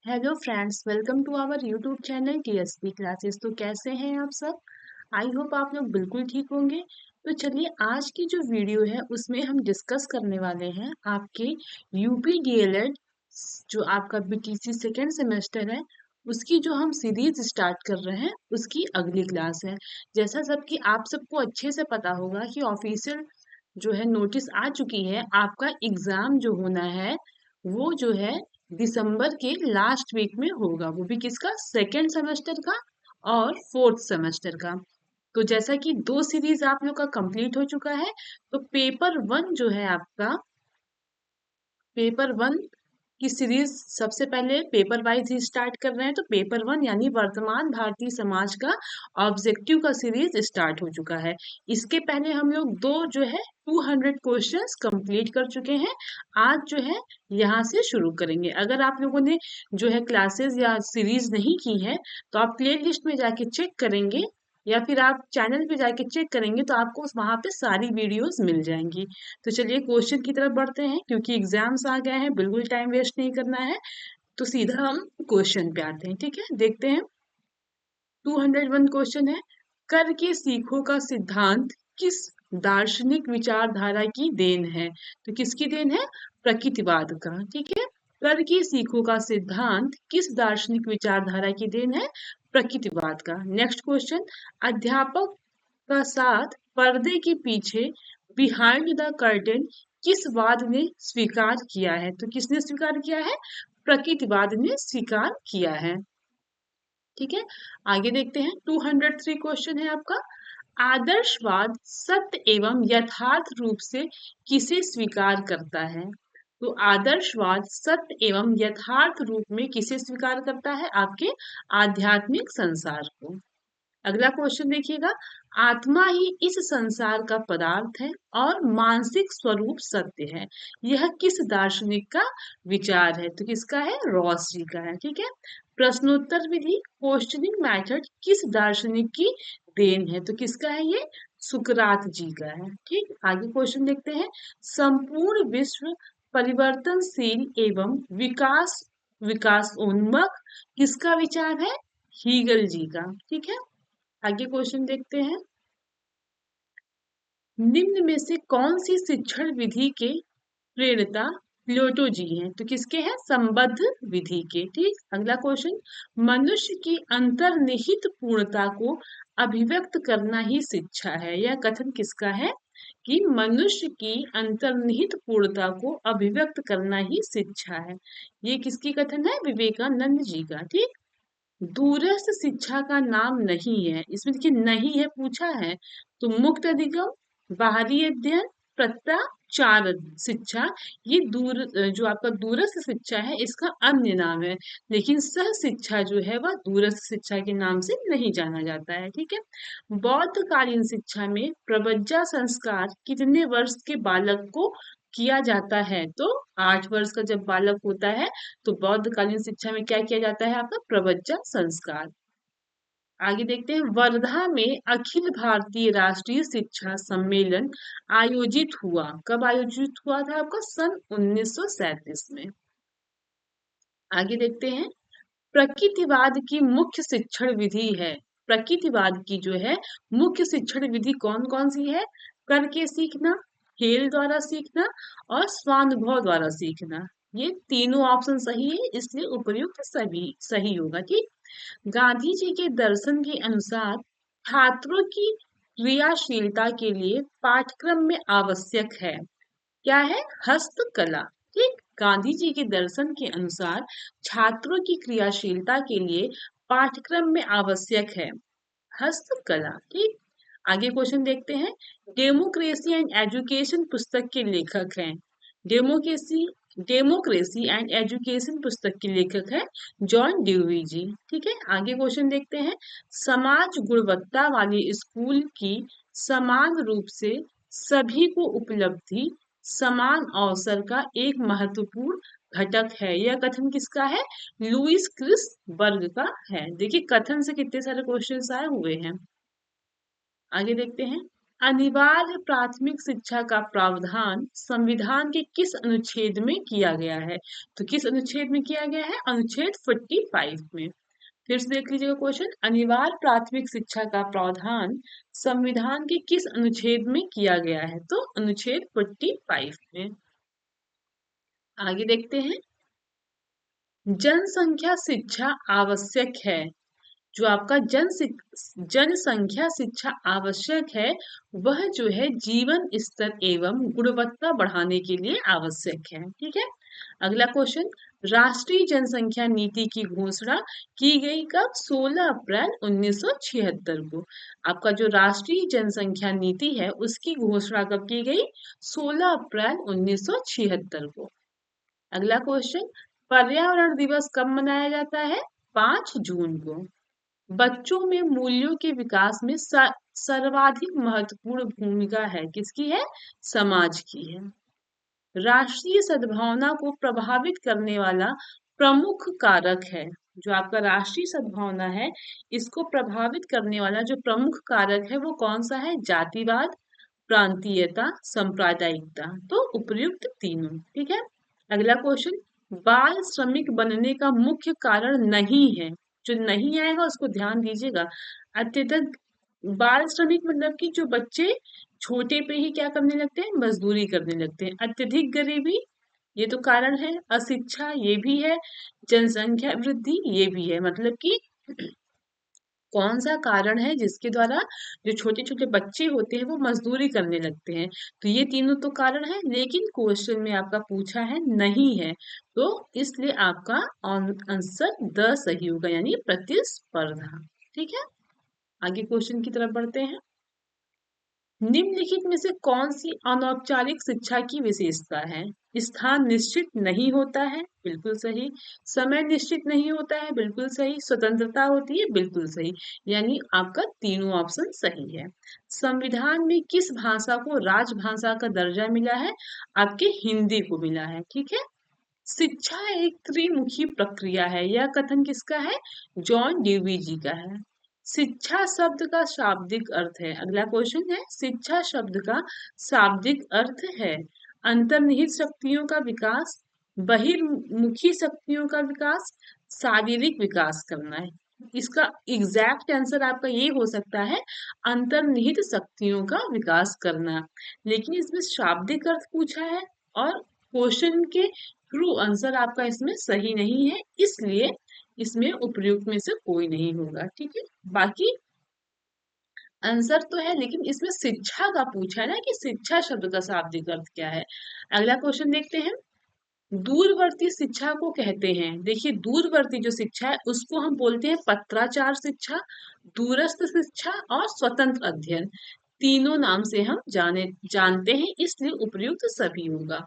Hello friends, welcome to our YouTube channel TSP classes. तो कैसे हैं आप सब? आई होप आप लोग बिल्कुल ठीक होंगे। तो चलिए, आज की जो वीडियो है उसमें हम डिस्कस करने वाले हैं आपके यूपी डीएलएड जो आपका बीटीसी सेकेंड सेमेस्टर है उसकी जो हम सीरीज स्टार्ट कर रहे हैं उसकी अगली क्लास है। जैसा सबकी आप सबको अच्छे से पता होगा कि ऑफिशियल जो है नोटिस आ चुकी है, आपका एग्जाम जो होना है वो जो है दिसंबर के लास्ट वीक में होगा, वो भी किसका, सेकेंड सेमेस्टर का और फोर्थ सेमेस्टर का। तो जैसा कि दो सीरीज आप लोग का कंप्लीट हो चुका है, तो पेपर वन जो है आपका, पेपर वन की सीरीज सबसे पहले पेपर वाइज ही स्टार्ट कर रहे हैं। तो पेपर वन यानी वर्तमान भारतीय समाज का ऑब्जेक्टिव का सीरीज स्टार्ट हो चुका है। इसके पहले हम लोग दो जो है 200 क्वेश्चंस कंप्लीट कर चुके हैं। आज जो है यहाँ से शुरू करेंगे। अगर आप लोगों ने जो है क्लासेस या सीरीज नहीं की है तो आप प्ले लिस्ट में जाके चेक करेंगे या फिर आप चैनल पे जाके चेक करेंगे तो आपको वहां पे सारी वीडियोस मिल जाएंगी। तो चलिए क्वेश्चन की तरफ बढ़ते हैं, क्योंकि एग्जाम्स आ गए हैं, बिल्कुल टाइम वेस्ट नहीं करना है। तो सीधा हम क्वेश्चन पे आते हैं। ठीक है, देखते हैं। 201 क्वेश्चन है। कर के सीखो का सिद्धांत किस दार्शनिक विचारधारा की देन है? तो किसकी देन है? प्रकृतिवाद का। ठीक है, कर के सीखो का सिद्धांत किस दार्शनिक विचारधारा की देन है? प्रकृतिवाद का। नेक्स्ट क्वेश्चन, अध्यापक का साथ पर्दे के पीछे, बिहाइंड द कर्टेन, किस वाद ने स्वीकार किया है? तो किसने स्वीकार किया है? प्रकृतिवाद ने स्वीकार किया है। ठीक है, आगे देखते हैं। 203 क्वेश्चन है आपका। आदर्शवाद सत्य एवं यथार्थ रूप से किसे स्वीकार करता है? तो आदर्शवाद सत्य एवं यथार्थ रूप में किसे स्वीकार करता है? आपके आध्यात्मिक संसार को। अगला क्वेश्चन देखिएगा। आत्मा ही इस संसार का पदार्थ है और मानसिक स्वरूप सत्य है, यह किस दार्शनिक का विचार है? तो किसका है? रॉस जी का है। ठीक है, प्रश्नोत्तर विधि, क्वेश्चनिंग मेथड किस दार्शनिक की देन है? तो किसका है ये? सुकरात जी का है। ठीक, आगे क्वेश्चन देखते हैं। संपूर्ण विश्व परिवर्तनशील एवं विकासोन्मुख किसका विचार है? हीगल जी का। ठीक है, आगे क्वेश्चन देखते हैं। निम्न में से कौन सी शिक्षण विधि के प्रेरणा प्लेटो जी हैं? तो किसके हैं? संबद्ध विधि के। ठीक, अगला क्वेश्चन, मनुष्य की अंतर्निहित पूर्णता को अभिव्यक्त करना ही शिक्षा है, यह कथन किसका है? कि मनुष्य की अंतर्निहित पूर्णता को अभिव्यक्त करना ही शिक्षा है। ये किसकी कथन है? विवेकानंद जी का। ठीक, दूरस्थ शिक्षा का नाम नहीं है, इसमें देखिए नहीं है पूछा है। तो मुक्त अधिगम, बाहरी अध्ययन, प्रत्याचार शिक्षा, ये जो आपका दूरस्थ शिक्षा है इसका अन्य नाम है। लेकिन सह शिक्षा जो है वह दूरस्थ शिक्षा के नाम से नहीं जाना जाता है। ठीक है, बौद्ध कालीन शिक्षा में प्रवज्जा संस्कार कितने वर्ष के बालक को किया जाता है? तो 8 वर्ष का जब बालक होता है तो बौद्ध कालीन शिक्षा में क्या किया जाता है? आपका प्रवज्जा संस्कार। आगे देखते हैं। वर्धा में अखिल भारतीय राष्ट्रीय शिक्षा सम्मेलन आयोजित हुआ, कब आयोजित हुआ था? आपका सन 1937 में। आगे देखते हैं। प्रकृतिवाद की मुख्य शिक्षण विधि है, प्रकृतिवाद की जो है मुख्य शिक्षण विधि कौन कौन सी है? करके सीखना, खेल द्वारा सीखना और स्वानुभव द्वारा सीखना। ये तीनों ऑप्शन सही है, इसलिए उपर्युक्त सभी सही होगा। ठीक, गांधी जी के दर्शन के अनुसार छात्रों की क्रियाशीलता के लिए पाठ्यक्रम में आवश्यक है, क्या है? हस्तकला। ठीक, गांधी जी के दर्शन के अनुसार छात्रों की क्रियाशीलता के लिए पाठ्यक्रम में आवश्यक है हस्तकला। ठीक, आगे क्वेश्चन देखते हैं। डेमोक्रेसी एंड एजुकेशन पुस्तक के लेखक हैं, डेमोक्रेसी डेमोक्रेसी एंड एजुकेशन पुस्तक के लेखक है जॉन ड्यूवी जी। ठीक है, आगे क्वेश्चन देखते हैं। समाज गुणवत्ता वाले स्कूल की समान रूप से सभी को उपलब्धि, समान अवसर का एक महत्वपूर्ण घटक है, यह कथन किसका है? लुईस क्रिस वर्ग का है। देखिए कथन से कितने सारे क्वेश्चंस आए हुए हैं। आगे देखते हैं। अनिवार्य प्राथमिक शिक्षा का प्रावधान संविधान के किस अनुच्छेद में किया गया है? तो किस अनुच्छेद में किया गया है? अनुच्छेद 45 में। फिर से देख लीजिएगा क्वेश्चन, अनिवार्य प्राथमिक शिक्षा का प्रावधान संविधान के किस अनुच्छेद में किया गया है? तो अनुच्छेद 45 में। आगे देखते हैं, जनसंख्या शिक्षा आवश्यक है। जो आपका जनसंख्या शिक्षा आवश्यक है, वह जो है जीवन स्तर एवं गुणवत्ता बढ़ाने के लिए आवश्यक है। ठीक है। अगला क्वेश्चन, राष्ट्रीय जनसंख्या नीति की घोषणा की गई कब? 16 अप्रैल 1976 को। आपका जो राष्ट्रीय जनसंख्या नीति है उसकी घोषणा कब की गई? 16 अप्रैल 1976 को। अगला क्वेश्चन, पर्यावरण दिवस कब मनाया जाता है? 5 जून को। बच्चों में मूल्यों के विकास में सर्वाधिक महत्वपूर्ण भूमिका है किसकी है? समाज की है। राष्ट्रीय सद्भावना को प्रभावित करने वाला प्रमुख कारक है। जो आपका राष्ट्रीय सद्भावना है इसको प्रभावित करने वाला जो प्रमुख कारक है वो कौन सा है? जातिवाद, प्रांतीयता, सांप्रदायिकता। तो उपर्युक्त तीनों। ठीक है। अगला क्वेश्चन, बाल श्रमिक बनने का मुख्य कारण नहीं है। जो नहीं आएगा उसको ध्यान दीजिएगा। अत्यधिक बाल श्रमिक मतलब कि जो बच्चे छोटे पे ही क्या करने लगते हैं? मजदूरी करने लगते हैं। अत्यधिक गरीबी ये तो कारण है, अशिक्षा ये भी है, जनसंख्या वृद्धि ये भी है। मतलब कि कौन सा कारण है जिसके द्वारा जो छोटे छोटे बच्चे होते हैं वो मजदूरी करने लगते हैं? तो ये तीनों तो कारण है, लेकिन क्वेश्चन में आपका पूछा है नहीं है, तो इसलिए आपका आंसर द सही होगा, यानी प्रतिस्पर्धा। ठीक है। आगे क्वेश्चन की तरफ बढ़ते हैं। निम्नलिखित में से कौन सी अनौपचारिक शिक्षा की विशेषता है? स्थान निश्चित नहीं होता है, बिल्कुल सही। समय निश्चित नहीं होता है, बिल्कुल सही। स्वतंत्रता होती है, बिल्कुल सही। यानी आपका तीनों ऑप्शन सही है। संविधान में किस भाषा को राजभाषा का दर्जा मिला है? आपके हिंदी को मिला है। ठीक है। शिक्षा एक त्रिमुखी प्रक्रिया है, यह कथन किसका है? जॉन ड्यूवी जी का है। शिक्षा शब्द का शाब्दिक अर्थ है। अगला क्वेश्चन है, शिक्षा शब्द का शाब्दिक अर्थ है अंतर्निहित शक्तियों का विकास, बहिर्मुखी शक्तियों का विकास, शारीरिक विकास करना है। इसका एग्जैक्ट आंसर आपका ये हो सकता है अंतर्निहित शक्तियों का विकास करना, लेकिन इसमें शाब्दिक अर्थ पूछा है और क्वेश्चन के ट्रू आंसर आपका इसमें सही नहीं है, इसलिए इसमें उपर्युक्त में से कोई नहीं होगा। ठीक है। बाकी आंसर तो है, लेकिन इसमें शिक्षा का पूछा है ना कि शिक्षा शब्द का शाब्दिक अर्थ क्या है। अगला क्वेश्चन देखते हैं। दूरवर्ती शिक्षा को कहते हैं, देखिए दूरवर्ती जो शिक्षा है उसको हम बोलते हैं पत्राचार शिक्षा, दूरस्थ शिक्षा और स्वतंत्र अध्ययन। तीनों नाम से हम जानते हैं, इसलिए उपर्युक्त सभी होगा।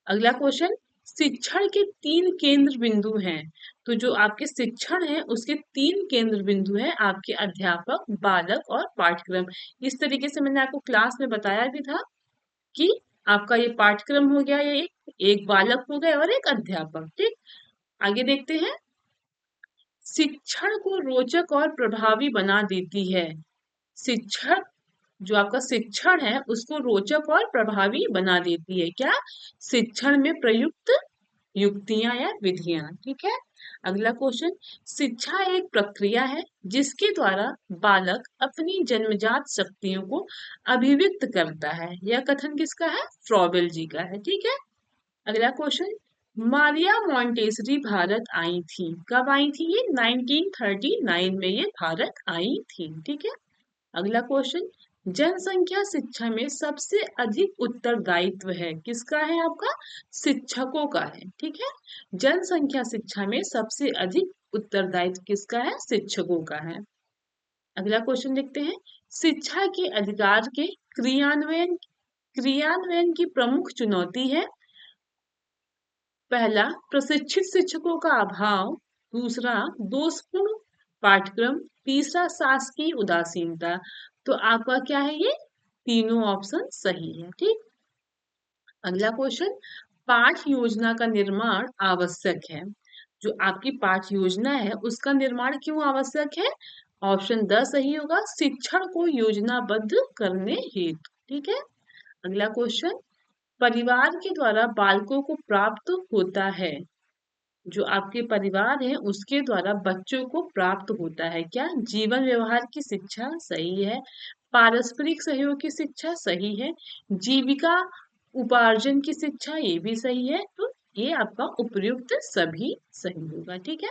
अगला क्वेश्चन, शिक्षण के 3 केंद्र बिंदु हैं। तो जो आपके शिक्षण है उसके 3 केंद्र बिंदु हैं, आपके अध्यापक, बालक और पाठ्यक्रम। इस तरीके से मैंने आपको क्लास में बताया भी था कि आपका ये पाठ्यक्रम हो गया, ये एक बालक हो गए और एक अध्यापक। ठीक। आगे देखते हैं। शिक्षण को रोचक और प्रभावी बना देती है। शिक्षण जो आपका शिक्षण है उसको रोचक और प्रभावी बना देती है क्या? शिक्षण में प्रयुक्त युक्तियां या विधियां। ठीक है। अगला क्वेश्चन, शिक्षा एक प्रक्रिया है जिसके द्वारा बालक अपनी जन्मजात शक्तियों को अभिव्यक्त करता है। यह कथन किसका है? फ्रॉबेल जी का है। ठीक है। अगला क्वेश्चन, मारिया मॉन्टेसरी भारत आई थी, कब आई थी? ये 1939 में ये भारत आई थी। ठीक है। अगला क्वेश्चन, जनसंख्या शिक्षा में सबसे अधिक उत्तरदायित्व है किसका है? आपका शिक्षकों का है। ठीक है। जनसंख्या शिक्षा में सबसे अधिक उत्तरदायित्व किसका है? शिक्षकों का है। अगला क्वेश्चन देखते हैं। शिक्षा के अधिकार के क्रियान्वयन क्रियान्वयन की प्रमुख चुनौती है। पहला, प्रशिक्षित शिक्षकों का अभाव। दूसरा, दोषपूर्ण पाठ्यक्रम। तीसरा, शासकीय उदासीनता। तो आपका क्या है? ये तीनों ऑप्शन सही है। ठीक। अगला क्वेश्चन, पाठ योजना का निर्माण आवश्यक है। जो आपकी पाठ योजना है उसका निर्माण क्यों आवश्यक है? ऑप्शन द सही होगा, शिक्षण को योजनाबद्ध करने हेतु। ठीक है। अगला क्वेश्चन, परिवार के द्वारा बालकों को प्राप्त होता है, जो आपके परिवार है उसके द्वारा बच्चों को प्राप्त होता है क्या? जीवन व्यवहार की शिक्षा सही है, पारस्परिक सहयोग की शिक्षा सही है, जीविका उपार्जन की शिक्षा ये भी सही है, तो ये आपका उपयुक्त सभी सही होगा। ठीक है।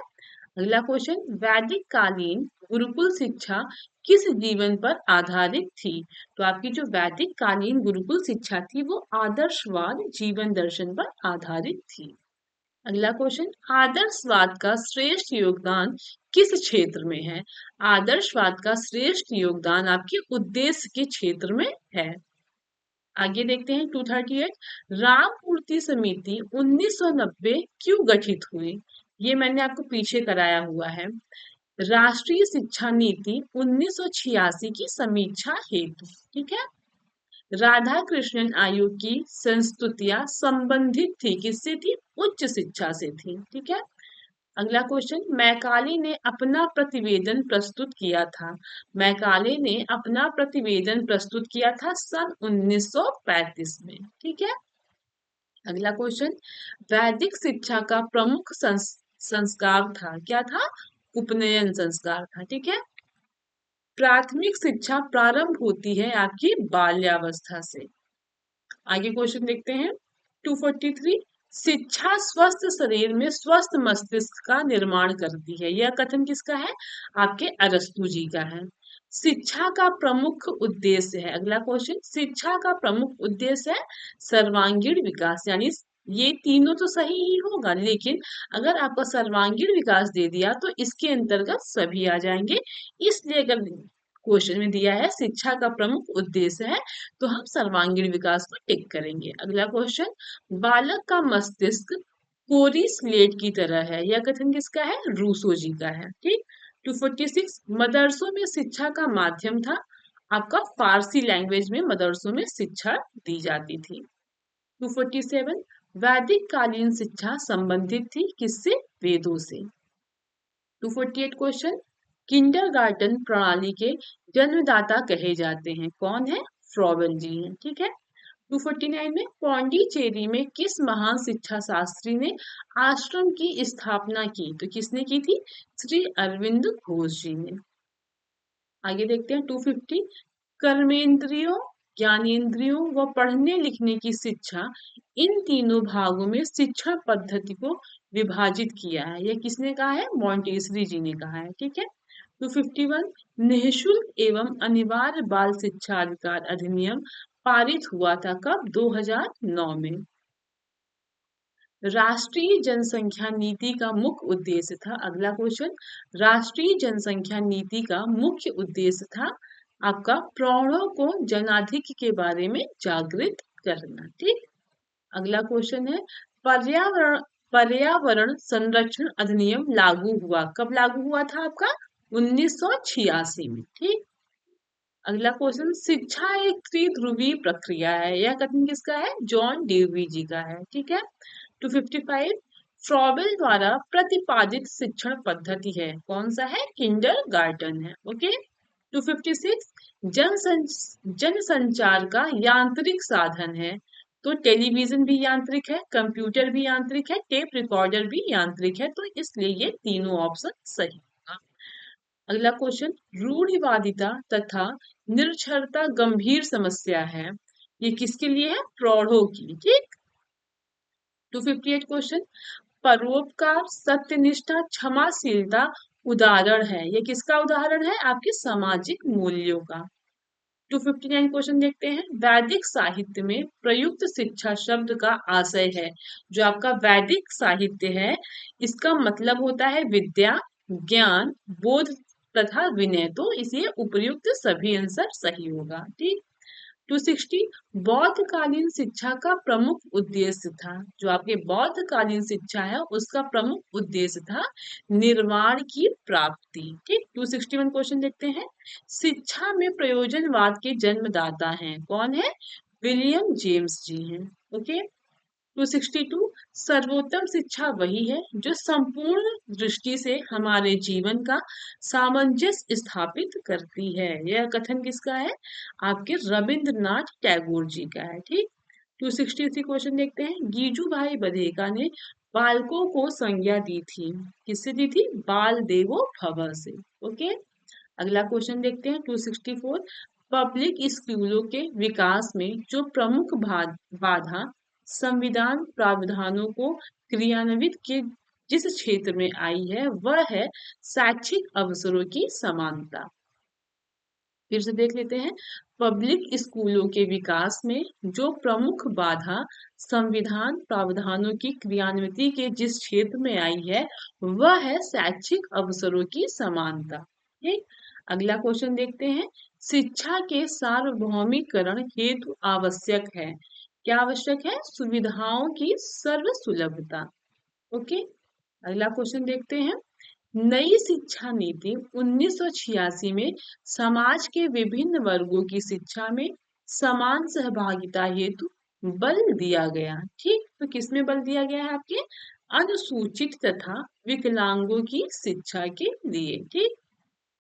अगला क्वेश्चन, वैदिक कालीन गुरुकुल शिक्षा किस जीवन पर आधारित थी? तो आपकी जो वैदिक कालीन गुरुकुल शिक्षा थी वो आदर्शवाद जीवन दर्शन पर आधारित थी। अगला क्वेश्चन, आदर्शवाद का श्रेष्ठ योगदान किस क्षेत्र में है? आदर्शवाद का श्रेष्ठ योगदान आपके उद्देश्य के क्षेत्र में है। आगे देखते हैं 238, राममूर्ति समिति 1990 क्यों गठित हुई? ये मैंने आपको पीछे कराया हुआ है। राष्ट्रीय शिक्षा नीति 1986 की समीक्षा हेतु। ठीक है। राधा कृष्णन आयोग की संस्तुतियां संबंधित थी, किससे थी? उच्च शिक्षा से थी। ठीक है। अगला क्वेश्चन, मैकाले ने अपना प्रतिवेदन प्रस्तुत किया था। मैकाले ने अपना प्रतिवेदन प्रस्तुत किया था सन 1935 में। ठीक है। अगला क्वेश्चन, वैदिक शिक्षा का प्रमुख संस्कार था, क्या था? उपनयन संस्कार था। ठीक है। प्राथमिक शिक्षा प्रारंभ होती है आपकी बाल्यावस्था से। आगे क्वेश्चन देखते हैं 243, शिक्षा स्वस्थ शरीर में स्वस्थ मस्तिष्क का निर्माण करती है, यह कथन किसका है? आपके अरस्तु जी का है। शिक्षा का प्रमुख उद्देश्य है, अगला क्वेश्चन, शिक्षा का प्रमुख उद्देश्य है सर्वांगीण विकास, यानी ये तीनों तो सही ही होगा, लेकिन अगर आपका सर्वांगीण विकास दे दिया तो इसके अंतर्गत सभी आ जाएंगे। इसलिए अगर क्वेश्चन में दिया है शिक्षा का प्रमुख उद्देश्य है तो हम सर्वांगीण विकास को टिक करेंगे। अगला क्वेश्चन, बालक का मस्तिष्क कोरी स्लेट की तरह है, यह कथन किसका है? रूसो जी का है। ठीक। 246, मदरसों में शिक्षा का माध्यम था आपका फारसी लैंग्वेज में मदरसों में शिक्षा दी जाती थी। 247, वैदिक कालीन शिक्षा संबंधित थी किससे? वेदों से। 248 क्वेश्चन, किंडरगार्टन प्रणाली के जन्मदाता कहे जाते हैं, कौन है? फ्रॉबेल जी हैं। ठीक है। 249 में पौंडीचेरी में किस महान शिक्षा शास्त्री ने आश्रम की स्थापना की? तो किसने की थी? श्री अरविंद घोष जी ने। आगे देखते हैं 250, कर्मेंद्रियों, ज्ञानेंद्रियों व पढ़ने लिखने की शिक्षा, इन तीनों भागों में शिक्षण पद्धति को विभाजित किया है, यह किसने कहा है? मॉन्टेसरी जी ने कहा है। ठीक है। 251, निःशुल्क एवं अनिवार्य बाल शिक्षा अधिकार अधिनियम पारित हुआ था कब? 2009 में। राष्ट्रीय जनसंख्या नीति का मुख्य उद्देश्य था, अगला क्वेश्चन, राष्ट्रीय जनसंख्या नीति का मुख्य उद्देश्य था आपका प्रौढ़ों को जनाधिक्य के बारे में जागृत करना। ठीक। अगला क्वेश्चन है, पर्यावरण पर्यावरण संरक्षण अधिनियम लागू हुआ कब? लागू हुआ था आपका 1986 में। ठीक। अगला क्वेश्चन, शिक्षा एक त्रिध्रुवीय प्रक्रिया है, यह कथन किसका है? जॉन डेवी जी का है। ठीक है। 255, फ्रॉबेल द्वारा प्रतिपादित शिक्षण पद्धति है, कौन सा है? किंडरगार्टन है। ओके। 256, जनसंचार का यांत्रिक साधन है, तो टेलीविजन भी यांत्रिक है, कंप्यूटर भी यांत्रिक है, टेप रिकॉर्डर भी यांत्रिक है, तो इसलिए ये तीनों ऑप्शन सही होगा। अगला क्वेश्चन, रूढ़िवादिता तथा निरक्षरता गंभीर समस्या है, ये किसके लिए है? प्रौढ़ों की। ठीक। 258 क्वेश्चन, परोपकार, सत्यनिष्ठा, क्षमाशीलता उदाहरण है, ये किसका उदाहरण है? आपके सामाजिक मूल्यों का। 259 क्वेश्चन देखते हैं, वैदिक साहित्य में प्रयुक्त शिक्षा शब्द का आशय है, जो आपका वैदिक साहित्य है इसका मतलब होता है विद्या, ज्ञान, बोध तथा विनय, तो इसलिए उपयुक्त सभी आंसर सही होगा। ठीक। 260, बौद्धकालीन शिक्षा का प्रमुख उद्देश्य था, जो आपके बौद्धकालीन शिक्षा है उसका प्रमुख उद्देश्य था निर्वाण की प्राप्ति। ठीक। 261 क्वेश्चन देखते हैं, शिक्षा में प्रयोजनवाद के जन्मदाता हैं, कौन है? विलियम जेम्स जी हैं। ओके। 262 सर्वोत्तम शिक्षा वही है जो संपूर्ण दृष्टि से हमारे जीवन का सामंजस्य स्थापित करती है। यह कथन किसका है? आपके रविंद्रनाथ टैगोर जी का है। ठीक। 263 क्वेश्चन देखते हैं। गीजू भाई बधेका ने बालकों को संज्ञा दी थी। किससे दी थी? बाल देवो भव से। ओके। अगला क्वेश्चन देखते हैं। 264 पब्लिक स्कूलों के विकास में जो प्रमुख बाधा संविधान प्रावधानों को क्रियान्वित के जिस क्षेत्र में आई है वह है शैक्षिक अवसरों की समानता। फिर से देख लेते हैं। पब्लिक स्कूलों के विकास में जो प्रमुख बाधा संविधान प्रावधानों की क्रियान्विति के जिस क्षेत्र में आई है वह है शैक्षिक अवसरों की समानता। ठीक। अगला क्वेश्चन देखते हैं। शिक्षा के सार्वभौमिकरण हेतु आवश्यक है। क्या आवश्यक है? सुविधाओं की सर्व सुलभता। ओके। अगला क्वेश्चन देखते हैं। नई शिक्षा नीति 1986 में समाज के विभिन्न वर्गों की शिक्षा में समान सहभागिता हेतु बल दिया गया। ठीक। तो किसमें बल दिया गया है? आपके अनुसूचित तथा विकलांगों की शिक्षा के लिए। ठीक।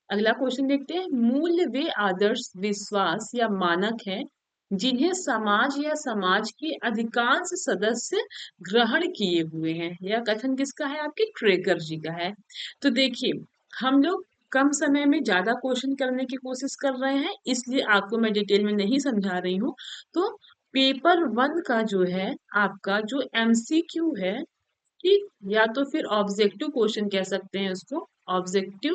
अगला क्वेश्चन देखते हैं। मूल्य वे आदर्श विश्वास या मानक हैं जिन्हें समाज या समाज के अधिकांश सदस्य ग्रहण किए हुए हैं। यह कथन किसका है? आपके ट्रेगर जी का है। तो देखिए, हम लोग कम समय में ज्यादा क्वेश्चन करने की कोशिश कर रहे हैं, इसलिए आपको मैं डिटेल में नहीं समझा रही हूँ। तो पेपर 1 का जो है आपका जो एमसीक्यू है, ठीक, या तो फिर ऑब्जेक्टिव क्वेश्चन कह सकते हैं उसको। ऑब्जेक्टिव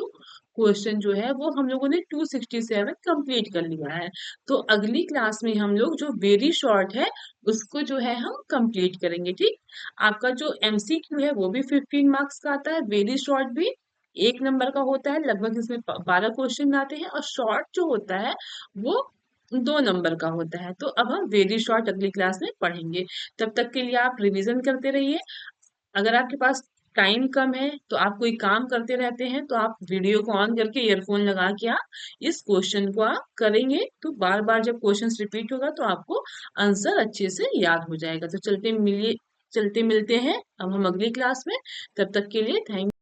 क्वेश्चन जो है वो हम लोगों ने 267 कंप्लीट कर लिया है। तो अगली क्लास में हम लोग जो वेरी शॉर्ट है उसको जो है हम कंप्लीट करेंगे। ठीक। आपका जो एमसीक्यू है वो भी 15 मार्क्स का आता है, वेरी शॉर्ट भी 1 नंबर का होता है। लगभग इसमें 12 क्वेश्चन आते हैं, और शॉर्ट जो होता है वो 2 नंबर का होता है। तो अब हम वेरी शॉर्ट अगली क्लास में पढ़ेंगे। तब तक के लिए आप रिवीजन करते रहिए। अगर आपके पास टाइम कम है तो आप कोई काम करते रहते हैं तो आप वीडियो को ऑन करके ईयरफोन लगा के आप इस क्वेश्चन को आप करेंगे, तो बार बार जब क्वेश्चन रिपीट होगा तो आपको आंसर अच्छे से याद हो जाएगा। तो चलते मिलते हैं अब हम अगली क्लास में। तब तक के लिए थैंक